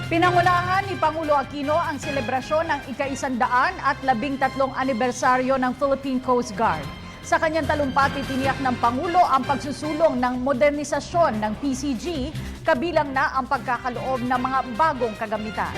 Pinangunahan ni Pangulo Aquino ang selebrasyon ng ika-100 at 13 anibersaryo ng Philippine Coast Guard. Sa kanyang talumpati, tiniyak ng Pangulo ang pagsusulong ng modernisasyon ng PCG, kabilang na ang pagkakaloob ng mga bagong kagamitan.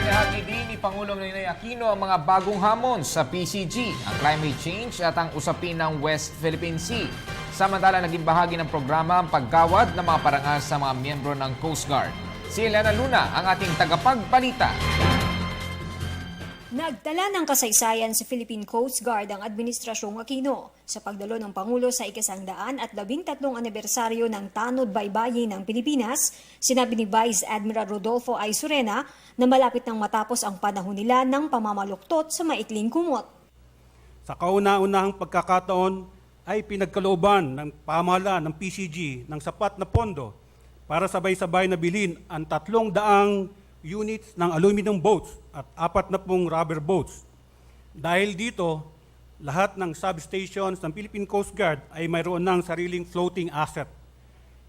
Inihagi din ni Pangulong Ninoy Aquino ang mga bagong hamon sa PCG, ang climate change at ang usapin ng West Philippine Sea. Samantala, naging bahagi ng programa ang paggawad ng mga parangal sa mga miyembro ng Coast Guard. Si Elena Luna ang ating tagapagbalita. Nagtala ng kasaysayan sa Philippine Coast Guard ang Administrasyong Aquino sa pagdalo ng Pangulo sa ika-100 at 13 anibersaryo ng Tanod Baybayin ng Pilipinas. Sinabi ni Vice Admiral Rodolfo I. Surena na malapit nang matapos ang panahon nila ng pamamaluktot sa maikling kumot. Sa kauna-unahang pagkakataon ay pinagkalooban ng pamahalaan ng PCG ng sapat na pondo para sabay-sabay na bilhin ang 300 units ng aluminum boats at 40 rubber boats. Dahil dito, lahat ng substations ng Philippine Coast Guard ay mayroon ng sariling floating asset.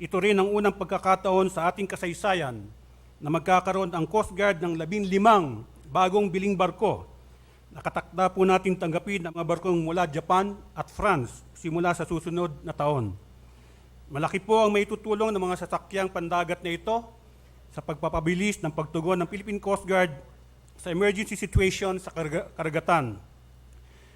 Ito rin ang unang pagkakataon sa ating kasaysayan na magkakaroon ang Coast Guard ng 15 bagong biling barko. Nakatakda po natin tanggapin ang mga barkong mula Japan at France simula sa susunod na taon. Malaki po ang maitutulong ng mga sasakyang pandagat na ito sa pagpapabilis ng pagtugon ng Philippine Coast Guard sa emergency situation sa karagatan.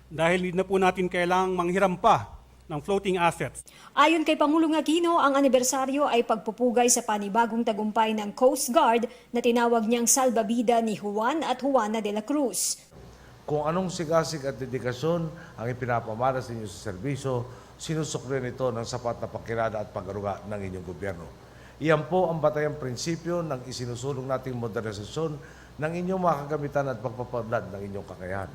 Dahil hindi na po natin kailangang manghiram pa ng floating assets. Ayon kay Pangulong Aquino, ang anibersaryo ay pagpupugay sa panibagong tagumpay ng Coast Guard na tinawag niyang salbabida ni Juan at Juana de la Cruz. Kung anong sigasig at dedikasyon ang ipinapamana sa inyo sa serbisyo, sinusukli nito ng sapat na pagkilala at pag-aruga ng inyong gobyerno. Iyan po ang batayang prinsipyo ng isinusulong nating modernisasyon ng inyong mga kagamitan at pagpapaunlad ng inyong kakayahan.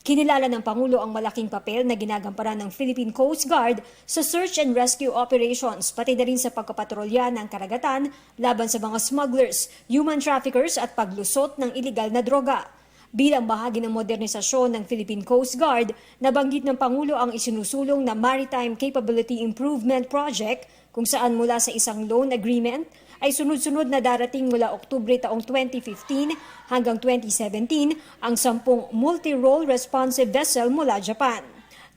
Kinilala ng Pangulo ang malaking papel na ginagamparan ng Philippine Coast Guard sa search and rescue operations, pati na rin sa pagkapatrolya ng karagatan laban sa mga smugglers, human traffickers at paglusot ng iligal na droga. Bilang bahagi ng modernisasyon ng Philippine Coast Guard, nabanggit ng Pangulo ang isinusulong na Maritime Capability Improvement Project kung saan mula sa isang loan agreement ay sunod-sunod na darating mula Oktubre taong 2015 hanggang 2017 ang 10 multi-role responsive vessel mula Japan.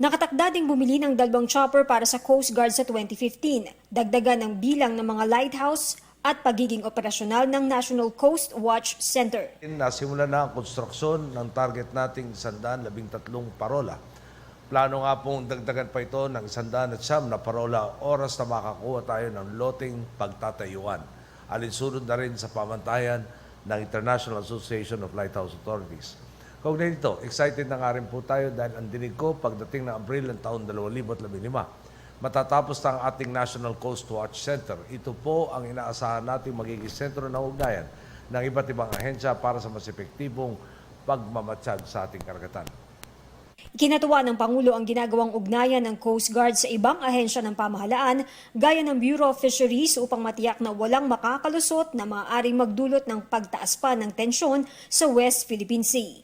Nakatakda ding bumili ng 2 chopper para sa Coast Guard sa 2015, dagdagan ng bilang ng mga lighthouse at pagiging operasyonal ng National Coast Watch Center. Nasimula na ang konstruksyon ng target nating 113 parola. Plano nga pong dagdagan pa ito ng 109 na parola oras na makakuha tayo ng loting pagtatayuan. Alinsunod na rin sa pamantayan ng International Association of Lighthouse Authorities. Kaugnay nito, excited na nga rin po tayo dahil ang dinig ko pagdating ng Abril ng taon 2015. Matatapos na ang ating National Coast Watch Center. Ito po ang inaasahan natin magiging sentro ng ugnayan ng iba't ibang ahensya para sa mas epektibong pagmamatsyag sa ating karagatan. Ikinatuwa ng Pangulo ang ginagawang ugnayan ng Coast Guard sa ibang ahensya ng pamahalaan gaya ng Bureau of Fisheries upang matiyak na walang makakalusot na maaaring magdulot ng pagtaas pa ng tensyon sa West Philippine Sea.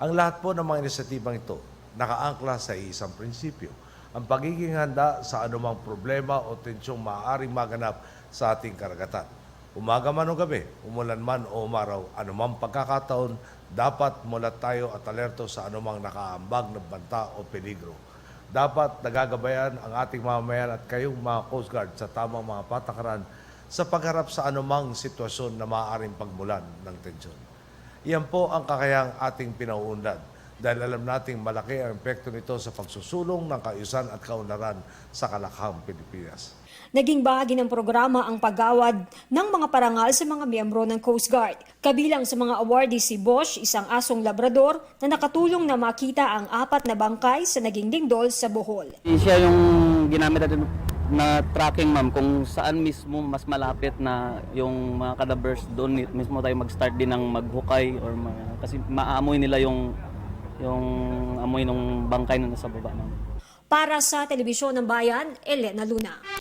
Ang lahat po ng mga inisyatibang ito nakaangkla sa isang prinsipyo, ang pagiging handa sa anumang problema o tensyong maaaring maganap sa ating karagatan. Umaga man o gabi, umulan man o umaraw, anumang pagkakataon, dapat mulat tayo at alerto sa anumang nakaambag na banta o peligro. Dapat nagagabayan ang ating mamamayan at kayong mga Coast Guard sa tamang mga patakaran sa pagharap sa anumang sitwasyon na maaaring pagmulan ng tensyon. Iyan po ang kakayahang ating pinauunlad dahil alam nating malaki ang epekto nito sa pagsusulong ng kaayusan at kaunlaran sa kalakhang Pilipinas. Naging bahagi ng programa ang paggawad ng mga parangal sa mga miyembro ng Coast Guard. Kabilang sa mga awardees si Bosch, isang asong labrador na nakatulong na makita ang 4 na bangkay sa naging lindol sa Bohol. Siya yung ginamit natin na tracking, ma'am, kung saan mismo mas malapit na yung mga cadavers, doon mismo tayo mag-start din ng maghukay or kasi maamoy nila yung amoy ng bangkay na nasa baba, ma'am. Para sa Telebisyon ng Bayan, Elena Luna.